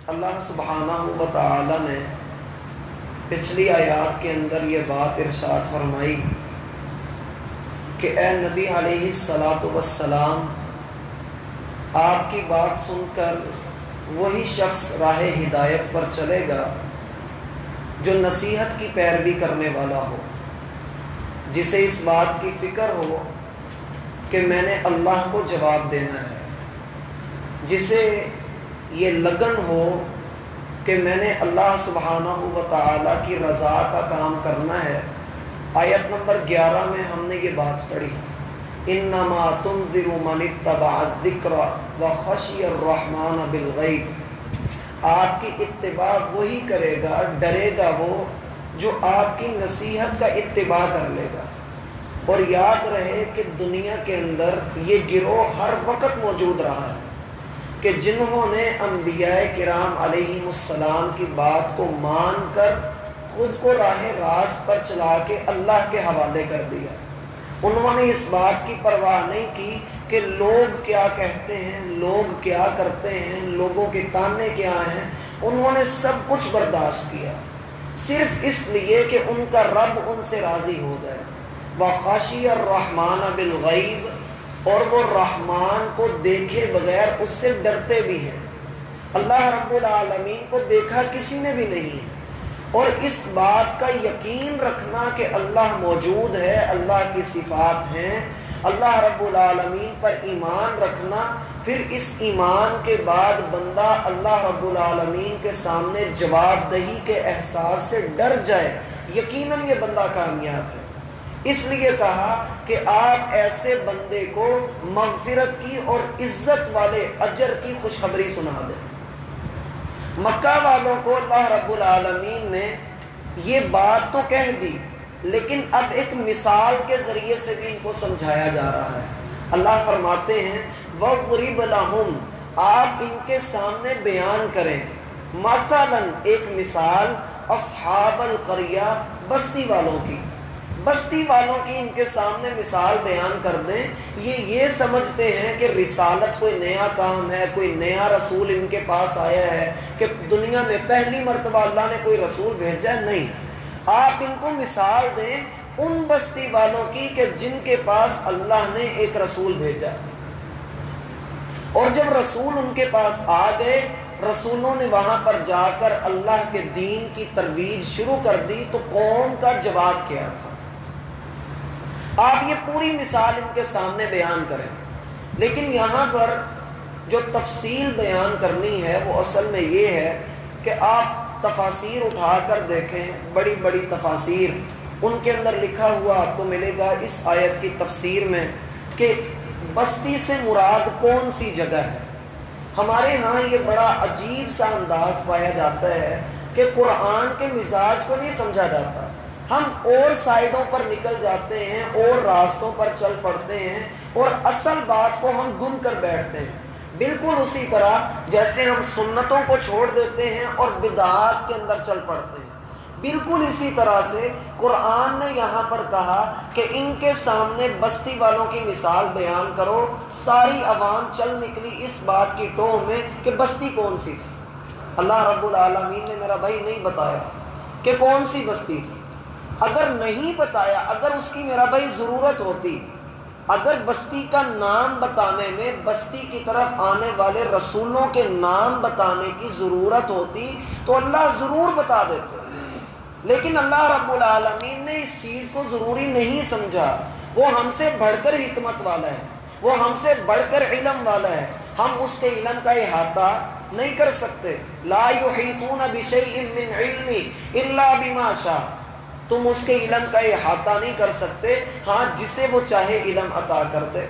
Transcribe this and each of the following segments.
اللہ سبحانہ و تعالی نے پچھلی آیات کے اندر یہ بات ارشاد فرمائی کہ اے نبی علیہ الصلاۃ والسلام، آپ کی بات سن کر وہی شخص راہ ہدایت پر چلے گا جو نصیحت کی پیروی کرنے والا ہو، جسے اس بات کی فکر ہو کہ میں نے اللہ کو جواب دینا ہے، جسے یہ لگن ہو کہ میں نے اللہ سبحانہ و تعالی کی رضا کا کام کرنا ہے۔ آیت نمبر 11 میں ہم نے یہ بات پڑھی، انما تنذر من اتبع الذکر وخشی الرحمن بالغیب۔ آپ کی اتباع وہی کرے گا، ڈرے گا وہ جو آپ کی نصیحت کا اتباع کر لے گا۔ اور یاد رہے کہ دنیا کے اندر یہ گروہ ہر وقت موجود رہا ہے کہ جنہوں نے انبیاء کرام علیہم السلام کی بات کو مان کر خود کو راہ راست پر چلا کے اللہ کے حوالے کر دیا۔ انہوں نے اس بات کی پرواہ نہیں کی کہ لوگ کیا کہتے ہیں، لوگ کیا کرتے ہیں، لوگوں کے تانے کیا ہیں۔ انہوں نے سب کچھ برداشت کیا صرف اس لیے کہ ان کا رب ان سے راضی ہو جائے۔ وَخَشِيَ الرَّحْمَنَ بِالْغَيْبِ، اور وہ رحمان کو دیکھے بغیر اس سے ڈرتے بھی ہیں۔ اللہ رب العالمین کو دیکھا کسی نے بھی نہیں ہے، اور اس بات کا یقین رکھنا کہ اللہ موجود ہے، اللہ کی صفات ہیں، اللہ رب العالمین پر ایمان رکھنا، پھر اس ایمان کے بعد بندہ اللہ رب العالمین کے سامنے جواب دہی کے احساس سے ڈر جائے، یقیناً یہ بندہ کامیاب ہے۔ اس لیے کہا کہ آپ ایسے بندے کو مغفرت کی اور عزت والے اجر کی خوشخبری سنا دیں۔ مکہ والوں کو اللہ رب العالمین نے یہ بات تو کہہ دی، لیکن اب ایک مثال کے ذریعے سے بھی ان کو سمجھایا جا رہا ہے۔ اللہ فرماتے ہیں وَضْرِبْ لَهُمْ، آپ ان کے سامنے بیان کریں، مثلاً ایک مثال، اصحاب القریہ، بستی والوں کی، بستی والوں کی ان کے سامنے مثال بیان کر دیں۔ یہ سمجھتے ہیں کہ رسالت کوئی نیا کام ہے، کوئی نیا رسول ان کے پاس آیا ہے، کہ دنیا میں پہلی مرتبہ اللہ نے کوئی رسول بھیجا ہے۔ نہیں، آپ ان کو مثال دیں ان بستی والوں کی کہ جن کے پاس اللہ نے ایک رسول بھیجا، اور جب رسول ان کے پاس آ گئے، رسولوں نے وہاں پر جا کر اللہ کے دین کی ترویج شروع کر دی، تو قوم کا جواب کیا تھا؟ آپ یہ پوری مثال ان کے سامنے بیان کریں، لیکن یہاں پر جو تفصیل بیان کرنی ہے وہ اصل میں یہ ہے کہ آپ تفاسیر اٹھا کر دیکھیں، بڑی بڑی تفاسیر، ان کے اندر لکھا ہوا آپ کو ملے گا اس آیت کی تفسیر میں کہ بستی سے مراد کون سی جگہ ہے۔ ہمارے ہاں یہ بڑا عجیب سا انداز پایا جاتا ہے کہ قرآن کے مزاج کو نہیں سمجھا جاتا، ہم اور سائڈوں پر نکل جاتے ہیں، اور راستوں پر چل پڑتے ہیں، اور اصل بات کو ہم گم کر بیٹھتے ہیں۔ بالکل اسی طرح جیسے ہم سنتوں کو چھوڑ دیتے ہیں اور بدعات کے اندر چل پڑتے ہیں، بالکل اسی طرح سے قرآن نے یہاں پر کہا کہ ان کے سامنے بستی والوں کی مثال بیان کرو۔ ساری عوام چل نکلی اس بات کی ٹوہ میں کہ بستی کون سی تھی۔ اللہ رب العالمین نے میرا بھائی نہیں بتایا کہ کون سی بستی تھی۔ اگر نہیں بتایا، اگر اس کی میرا بھائی ضرورت ہوتی، اگر بستی کا نام بتانے میں، بستی کی طرف آنے والے رسولوں کے نام بتانے کی ضرورت ہوتی تو اللہ ضرور بتا دیتے، لیکن اللہ رب العالمین نے اس چیز کو ضروری نہیں سمجھا۔ وہ ہم سے بڑھ کر حکمت والا ہے، وہ ہم سے بڑھ کر علم والا ہے، ہم اس کے علم کا احاطہ نہیں کر سکتے۔ لا یحیطون بشیء من علم الا بما شاء، تم اس کے علم کا احاطہ نہیں کر سکتے، ہاں جسے وہ چاہے علم عطا کر دے۔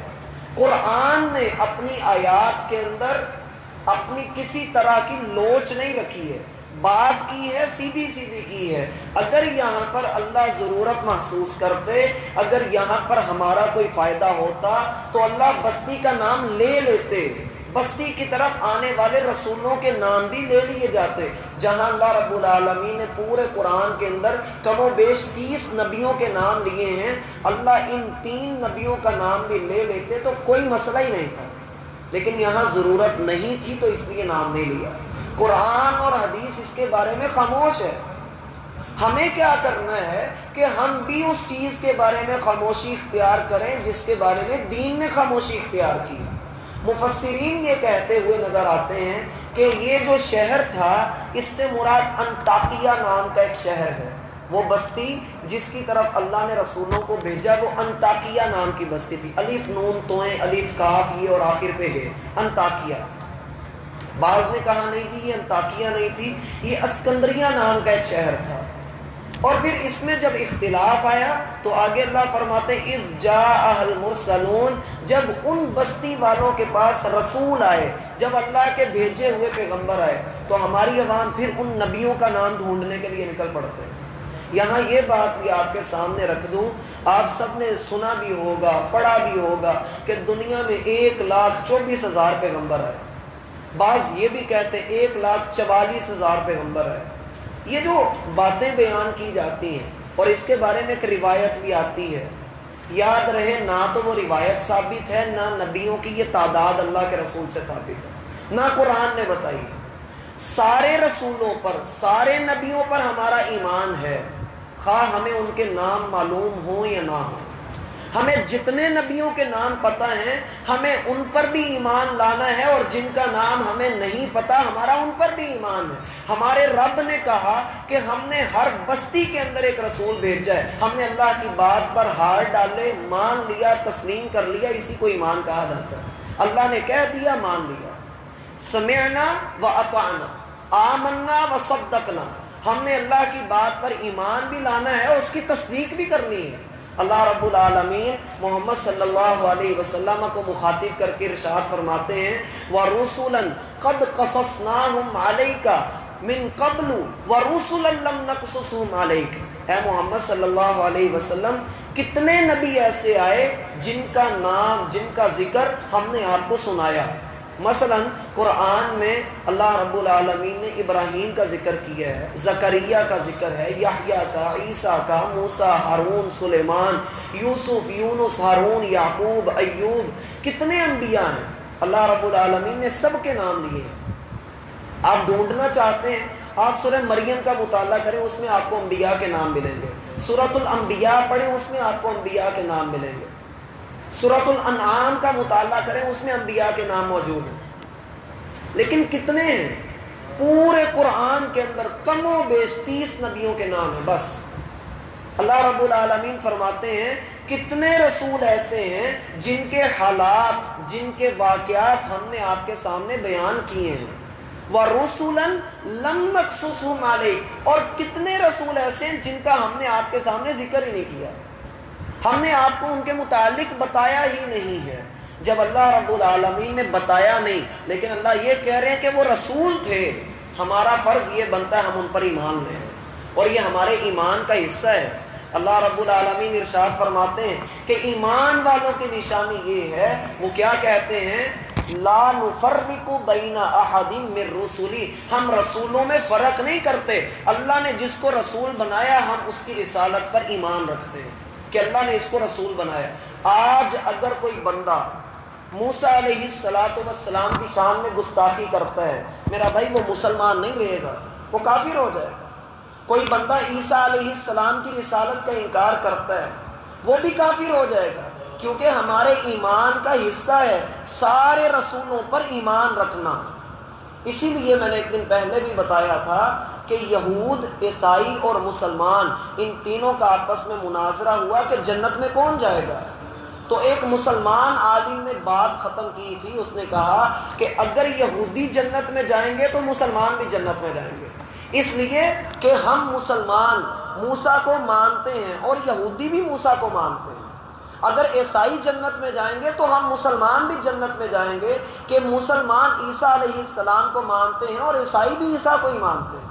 قرآن نے اپنی آیات کے اندر اپنی کسی طرح کی لوچ نہیں رکھی ہے، بات کی ہے، سیدھی سیدھی کی ہے۔ اگر یہاں پر اللہ ضرورت محسوس کرتے، اگر یہاں پر ہمارا کوئی فائدہ ہوتا تو اللہ بستی کا نام لے لیتے، بستی کی طرف آنے والے رسولوں کے نام بھی لے لیے جاتے۔ جہاں اللہ رب العالمین نے پورے قرآن کے اندر کم و بیش 30 نبیوں کے نام لیے ہیں، اللہ ان 3 نبیوں کا نام بھی لے لیتے تو کوئی مسئلہ ہی نہیں تھا، لیکن یہاں ضرورت نہیں تھی تو اس لیے نام نہیں لیا۔ قرآن اور حدیث اس کے بارے میں خاموش ہے۔ ہمیں کیا کرنا ہے کہ ہم بھی اس چیز کے بارے میں خاموشی اختیار کریں جس کے بارے میں دین نے خاموشی اختیار کی۔ مفسرین یہ کہتے ہوئے نظر آتے ہیں کہ یہ جو شہر تھا اس سے مراد انطاکیہ نام کا ایک شہر ہے۔ وہ بستی جس کی طرف اللہ نے رسولوں کو بھیجا وہ انطاکیہ نام کی بستی تھی۔ الف نون توئیں الف کاف یہ اور آخر پہ ہے انطاکیہ۔ بعض نے کہا نہیں جی یہ انطاکیہ نہیں تھی، یہ اسکندریہ نام کا ایک شہر تھا۔ اور پھر اس میں جب اختلاف آیا تو آگے اللہ فرماتے ہیں اذ جاء المرسلون، جب ان بستی والوں کے پاس رسول آئے، جب اللہ کے بھیجے ہوئے پیغمبر آئے تو ہماری عوام پھر ان نبیوں کا نام ڈھونڈنے کے لیے نکل پڑتے ہیں۔ یہاں یہ بات بھی آپ کے سامنے رکھ دوں، آپ سب نے سنا بھی ہوگا پڑھا بھی ہوگا کہ دنیا میں 1,24,000 پیغمبر آئے، بعض یہ بھی کہتے ہیں 1,44,000 پیغمبر آئے۔ یہ جو باتیں بیان کی جاتی ہیں اور اس کے بارے میں ایک روایت بھی آتی ہے، یاد رہے نہ تو وہ روایت ثابت ہے، نہ نبیوں کی یہ تعداد اللہ کے رسول سے ثابت ہے، نہ قرآن نے بتائی۔ سارے رسولوں پر سارے نبیوں پر ہمارا ایمان ہے، خواہ ہمیں ان کے نام معلوم ہوں یا نہ ہوں۔ ہمیں جتنے نبیوں کے نام پتہ ہیں ہمیں ان پر بھی ایمان لانا ہے، اور جن کا نام ہمیں نہیں پتہ ہمارا ان پر بھی ایمان ہے۔ ہمارے رب نے کہا کہ ہم نے ہر بستی کے اندر ایک رسول بھیجا ہے، ہم نے اللہ کی بات پر ہاتھ ڈالے، مان لیا، تسلیم کر لیا، اسی کو ایمان کہا جاتا ہے۔ اللہ نے کہہ دیا مان لیا، سمعنا و اطعنا، آمنا و صدقنا، ہم نے اللہ کی بات پر ایمان بھی لانا ہے اور اس کی تصدیق بھی کرنی ہے۔ اللہ رب العالمین محمد صلی اللہ علیہ وسلم کو مخاطب کر کے ارشاد فرماتے ہیں وَرُسُلًا قَدْ قَصَصْنَاهُمْ عَلَيْكَ مِن قَبْلُ وَرُسُلًا لَمْ نَقْصُصْهُمْ عَلَيْكَ۔ اے محمد صلی اللہ علیہ وسلم کتنے نبی ایسے آئے جن کا نام جن کا ذکر ہم نے آپ کو سنایا۔ مثلا قرآن میں اللہ رب العالمین نے ابراہیم کا ذکر کیا ہے، زکریا کا ذکر ہے، یحییٰ کا، عیسیٰ کا، موسیٰ، ہارون، سلیمان، یوسف، یونس، ہارون، یعقوب، ایوب، کتنے انبیاء ہیں اللہ رب العالمین نے سب کے نام لیے ہیں۔ آپ ڈھونڈنا چاہتے ہیں آپ سورہ مریم کا مطالعہ کریں، اس میں آپ کو انبیاء کے نام ملیں گے۔ سورۃ الانبیاء پڑھیں، اس میں آپ کو انبیاء کے نام ملیں گے۔ سورۃ الانعام کا مطالعہ کریں، اس میں انبیاء کے نام موجود ہیں۔ لیکن کتنے ہیں؟ پورے قرآن کے اندر کم و بیش 30 نبیوں کے نام ہیں بس۔ اللہ رب العالمین فرماتے ہیں کتنے رسول ایسے ہیں جن کے حالات جن کے واقعات ہم نے آپ کے سامنے بیان کیے ہیں۔ وَرُسُلًا لَمْ نَقْصُصْهُمْ عَلَيْكَ، اور کتنے رسول ایسے ہیں جن کا ہم نے آپ کے سامنے ذکر ہی نہیں کیا، ہم نے آپ کو ان کے متعلق بتایا ہی نہیں ہے۔ جب اللہ رب العالمین نے بتایا نہیں لیکن اللہ یہ کہہ رہے ہیں کہ وہ رسول تھے، ہمارا فرض یہ بنتا ہے ہم ان پر ایمان لیں، اور یہ ہمارے ایمان کا حصہ ہے۔ اللہ رب العالمین ارشاد فرماتے ہیں کہ ایمان والوں کی نشانی یہ ہے، وہ کیا کہتے ہیں لا نفرق بین احد من رسلی، ہم رسولوں میں فرق نہیں کرتے، اللہ نے جس کو رسول بنایا ہم اس کی رسالت پر ایمان رکھتے ہیں کہ اللہ نے اس کو رسول بنایا۔ آج اگر کوئی بندہ موسیٰ علیہ السلام کی شان میں گستاخی کرتا ہے، میرا بھائی وہ مسلمان نہیں رہے گا، وہ کافر ہو جائے گا۔ کوئی بندہ عیسیٰ علیہ السلام کی رسالت کا انکار کرتا ہے، وہ بھی کافر ہو جائے گا، کیونکہ ہمارے ایمان کا حصہ ہے سارے رسولوں پر ایمان رکھنا۔ اسی لیے میں نے ایک دن پہلے بھی بتایا تھا کہ یہود، عیسائی اور مسلمان ان تینوں کا آپس میں مناظرہ ہوا کہ جنت میں کون جائے گا۔ تو ایک مسلمان عالم نے بات ختم کی تھی، اس نے کہا کہ اگر یہودی جنت میں جائیں گے تو مسلمان بھی جنت میں جائیں گے، اس لیے کہ ہم مسلمان موسیٰ کو مانتے ہیں اور یہودی بھی موسیٰ کو مانتے ہیں۔ اگر عیسائی جنت میں جائیں گے تو ہم مسلمان بھی جنت میں جائیں گے کہ مسلمان عیسیٰ علیہ السلام کو مانتے ہیں اور عیسائی بھی عیسیٰ کو ہی مانتے ہیں۔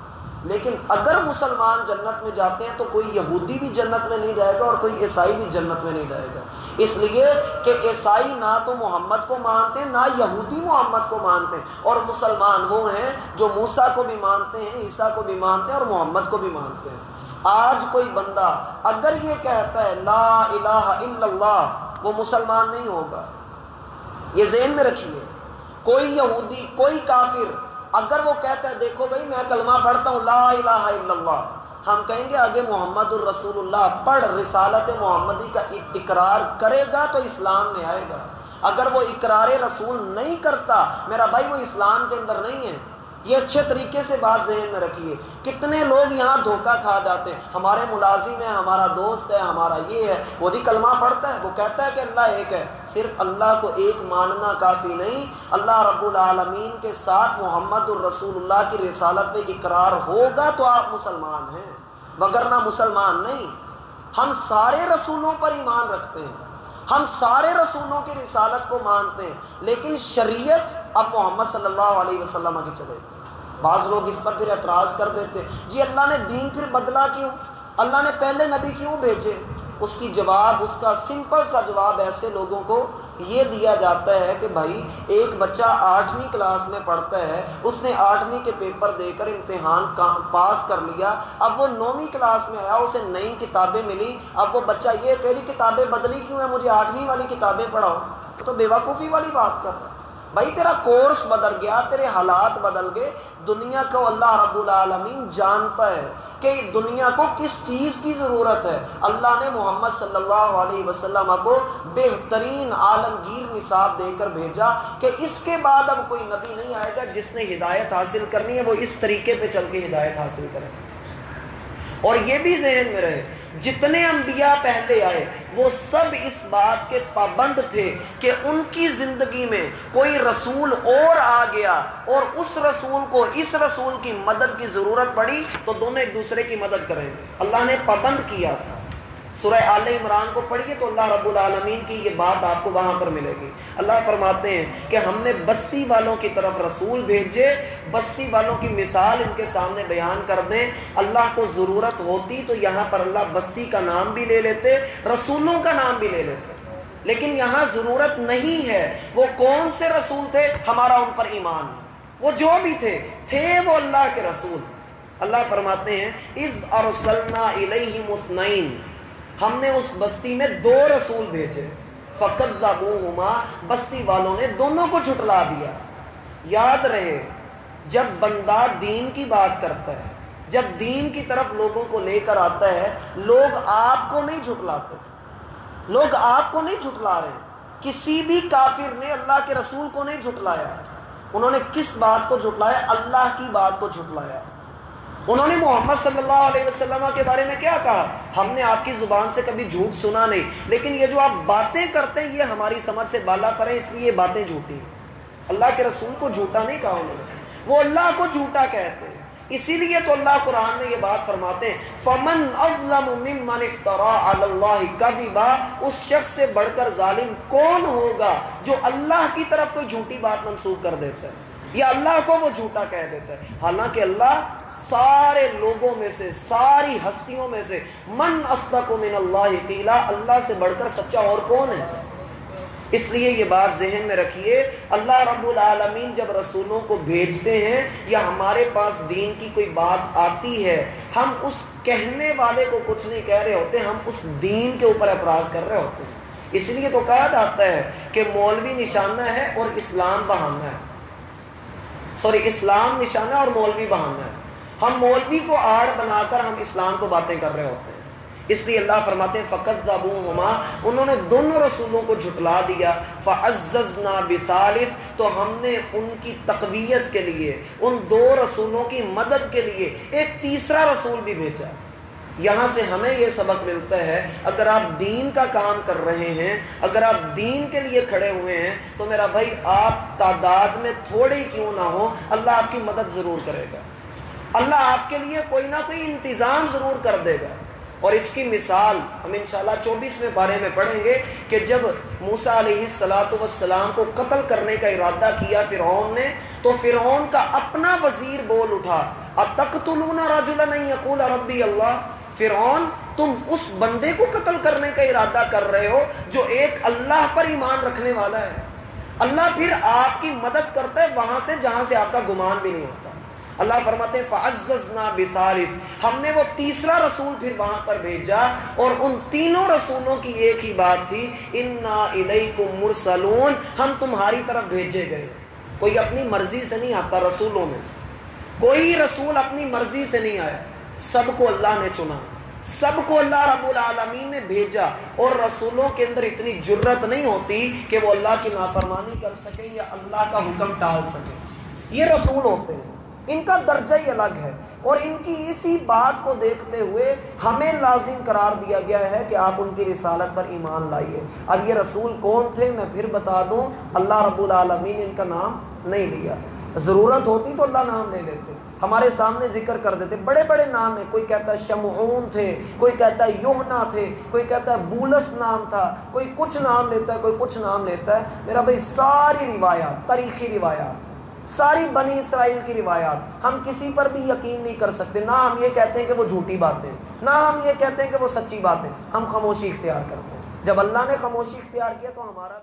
لیکن اگر مسلمان جنت میں جاتے ہیں تو کوئی یہودی بھی جنت میں نہیں جائے گا اور کوئی عیسائی بھی جنت میں نہیں جائے گا، اس لیے کہ عیسائی نہ تو محمد کو مانتے ہیں نہ یہودی محمد کو مانتے ہیں، اور مسلمان وہ ہیں جو موسیٰ کو بھی مانتے ہیں، عیسیٰ کو بھی مانتے ہیں اور محمد کو بھی مانتے ہیں۔ آج کوئی بندہ اگر یہ کہتا ہے لا الہ الا اللہ، وہ مسلمان نہیں ہوگا، یہ ذہن میں رکھیے۔ کوئی یہودی کوئی کافر اگر وہ کہتا ہے دیکھو بھائی میں کلمہ پڑھتا ہوں لا الہ الا اللہ، ہم کہیں گے آگے محمد الرسول اللہ پڑھ، رسالت محمدی کا اقرار کرے گا تو اسلام میں آئے گا۔ اگر وہ اقرار رسول نہیں کرتا میرا بھائی وہ اسلام کے اندر نہیں ہے۔ یہ اچھے طریقے سے بات ذہن میں رکھیے۔ کتنے لوگ یہاں دھوکہ کھا جاتے ہیں، ہمارے ملازم ہے، ہمارا دوست ہے، ہمارا یہ ہے، وہ بھی کلمہ پڑھتا ہے، وہ کہتا ہے کہ اللہ ایک ہے۔ صرف اللہ کو ایک ماننا کافی نہیں، اللہ رب العالمین کے ساتھ محمد الرسول اللہ کی رسالت پہ اقرار ہوگا تو آپ مسلمان ہیں، وگرنہ مسلمان نہیں۔ ہم سارے رسولوں پر ایمان رکھتے ہیں، ہم سارے رسولوں کی رسالت کو مانتے ہیں، لیکن شریعت اب محمد صلی اللہ علیہ وسلم کی چلے۔ بعض لوگ اس پر پھر اعتراض کر دیتے جی اللہ نے دین پھر بدلا کیوں، اللہ نے پہلے نبی کیوں بھیجے؟ اس کی جواب، اس کا سمپل سا جواب ایسے لوگوں کو یہ دیا جاتا ہے کہ بھائی ایک بچہ 8ویں کلاس میں پڑھتا ہے، اس نے 8ویں کے پیپر دے کر امتحان پاس کر لیا، اب وہ 9ویں کلاس میں آیا، اسے نئی کتابیں ملی، اب وہ بچہ یہ کہہ رہی کتابیں بدلی کیوں ہیں، مجھے 8ویں والی کتابیں پڑھاؤ، تو بیوقوفی والی بات کر رہا ہے۔ بھائی تیرا کورس بدل گیا، تیرے حالات بدل گئے، دنیا کو اللہ رب العالمین جانتا ہے کہ دنیا کو کس چیز کی ضرورت ہے۔ اللہ نے محمد صلی اللہ علیہ وسلم کو بہترین عالمگیر نصاب دے کر بھیجا کہ اس کے بعد اب کوئی نبی نہیں آئے گا جس نے ہدایت حاصل کرنی ہے وہ اس طریقے پہ چل کے ہدایت حاصل کرے۔ اور یہ بھی ذہن میں رہے جتنے انبیاء پہلے آئے وہ سب اس بات کے پابند تھے کہ ان کی زندگی میں کوئی رسول اور آ گیا اور اس رسول کو اس رسول کی مدد کی ضرورت پڑی تو دونوں ایک دوسرے کی مدد کریں گے، اللہ نے پابند کیا تھا۔ سورہ آل عمران کو پڑھیے تو اللہ رب العالمین کی یہ بات آپ کو وہاں پر ملے گی۔ اللہ فرماتے ہیں کہ ہم نے بستی والوں کی طرف رسول بھیجے، بستی والوں کی مثال ان کے سامنے بیان کر دیں۔ اللہ کو ضرورت ہوتی تو یہاں پر اللہ بستی کا نام بھی لے لیتے، رسولوں کا نام بھی لے لیتے، لیکن یہاں ضرورت نہیں ہے۔ وہ کون سے رسول تھے؟ ہمارا ان پر ایمان، وہ جو بھی تھے وہ اللہ کے رسول۔ اللہ فرماتے ہیں اذ ارسلنا الیہم اثنین، ہم نے اس بستی میں 2 رسول بھیجے، فکذبوہما، بستی والوں نے دونوں کو جھٹلا دیا۔ یاد رہے جب بندہ دین کی بات کرتا ہے، جب دین کی طرف لوگوں کو لے کر آتا ہے، لوگ آپ کو نہیں جھٹلاتے، لوگ آپ کو نہیں جھٹلا رہے۔ کسی بھی کافر نے اللہ کے رسول کو نہیں جھٹلایا، انہوں نے کس بات کو جھٹلایا؟ اللہ کی بات کو جھٹلایا۔ انہوں نے محمد صلی اللہ علیہ وسلم کے بارے میں کیا کہا؟ ہم نے آپ کی زبان سے کبھی جھوٹ سنا نہیں، لیکن یہ جو آپ باتیں کرتے ہیں یہ ہماری سمجھ سے بالا تر ہے، اس لیے یہ باتیں جھوٹی ہیں۔ اللہ کے رسول کو جھوٹا نہیں کہا انہوں نے، وہ اللہ کو جھوٹا کہتے ہیں۔ اسی لیے تو اللہ قرآن میں یہ بات فرماتے ہیں فَمَنْ أَظْلَمُ مِمَّنِ افْتَرَىٰ عَلَى اللَّهِ كَذِبًا، اس شخص سے بڑھ کر ظالم کون ہوگا جو اللہ کی طرف کوئی جھوٹی بات منسوب کر دیتا ہے یا اللہ کو وہ جھوٹا کہہ دیتا ہے، حالانکہ اللہ سارے لوگوں میں سے، ساری ہستیوں میں سے من اصدق من اللہ قیلا، اللہ سے بڑھ کر سچا اور کون ہے؟ اس لیے یہ بات ذہن میں رکھیے، اللہ رب العالمین جب رسولوں کو بھیجتے ہیں یا ہمارے پاس دین کی کوئی بات آتی ہے، ہم اس کہنے والے کو کچھ نہیں کہہ رہے ہوتے، ہم اس دین کے اوپر اعتراض کر رہے ہوتے ہیں۔ اس لیے تو کہا جاتا ہے کہ مولوی نشانہ ہے اور اسلام بہانہ ہے، اسلام نشانہ اور مولوی بہانہ ہے۔ ہم مولوی کو آڑ بنا کر ہم اسلام کو باتیں کر رہے ہوتے ہیں۔ اس لیے اللہ فرماتے ہیں فَكَذَّبُوهُمَا، انہوں نے دونوں رسولوں کو جھٹلا دیا، فَعَزَّزْنَا بِثَالِث، تو ہم نے ان کی تقویت کے لیے، ان 2 رسولوں کی مدد کے لیے ایک تیسرا رسول بھی بھیجا۔ یہاں سے ہمیں یہ سبق ملتا ہے اگر آپ دین کا کام کر رہے ہیں، اگر آپ دین کے لیے کھڑے ہوئے ہیں تو میرا بھائی آپ تعداد میں تھوڑے کیوں نہ ہو، اللہ آپ کی مدد ضرور کرے گا، اللہ آپ کے لیے کوئی نہ کوئی انتظام ضرور کر دے گا۔ اور اس کی مثال ہم انشاءاللہ 24ویں پارے میں پڑھیں گے کہ جب موسیٰ علیہ السلام کو قتل کرنے کا ارادہ کیا فرعون نے، تو فرعون کا اپنا وزیر بول اٹھا اتقتلون رجلا ان یقول ربی اللہ، فرعون تم اس بندے کو قتل کرنے کا ارادہ کر رہے ہو جو ایک اللہ پر ایمان رکھنے والا ہے۔ اللہ پھر آپ کی مدد کرتا ہے وہاں سے جہاں سے آپ کا گمان بھی نہیں ہوتا۔ اللہ فرماتے ہیں فَعَزَّزْنَا بِثَالِث، ہم نے وہ تیسرا رسول پھر وہاں پر بھیجا، اور ان تینوں رسولوں کی ایک ہی بات تھی اِنَّا إِلَيْكُمْ مُرْسَلُونَ، ہم تمہاری طرف بھیجے گئے۔ کوئی اپنی مرضی سے نہیں آتا، رسولوں میں سے کوئی رسول اپنی مرضی سے نہیں آیا، سب کو اللہ نے چنا، سب کو اللہ رب العالمین نے بھیجا، اور رسولوں کے اندر اتنی جرت نہیں ہوتی کہ وہ اللہ کی نافرمانی کر سکے یا اللہ کا حکم ٹال سکے۔ یہ رسول ہوتے ہیں، ان کا درجہ ہی الگ ہے، اور ان کی اسی بات کو دیکھتے ہوئے ہمیں لازم قرار دیا گیا ہے کہ آپ ان کی رسالت پر ایمان لائیے۔ اب یہ رسول کون تھے میں پھر بتا دوں، اللہ رب العالمین نے ان کا نام نہیں لیا، ضرورت ہوتی تو اللہ نام لے لیتے، ہمارے سامنے ذکر کر دیتے، بڑے بڑے نام ہیں، کوئی کہتا ہے شمعون تھے، کوئی کہتا ہے یوحنا تھے، کوئی کہتا ہے بولس نام تھا، کوئی کچھ نام لیتا ہے، کوئی کچھ نام لیتا ہے۔ میرا بھائی ساری روایات، تاریخی روایات، ساری بنی اسرائیل کی روایات، ہم کسی پر بھی یقین نہیں کر سکتے، نہ ہم یہ کہتے ہیں کہ وہ جھوٹی باتیں، نہ ہم یہ کہتے ہیں کہ وہ سچی باتیں، ہم خاموشی اختیار کرتے ہیں۔ جب اللہ نے خاموشی اختیار کیا تو ہمارا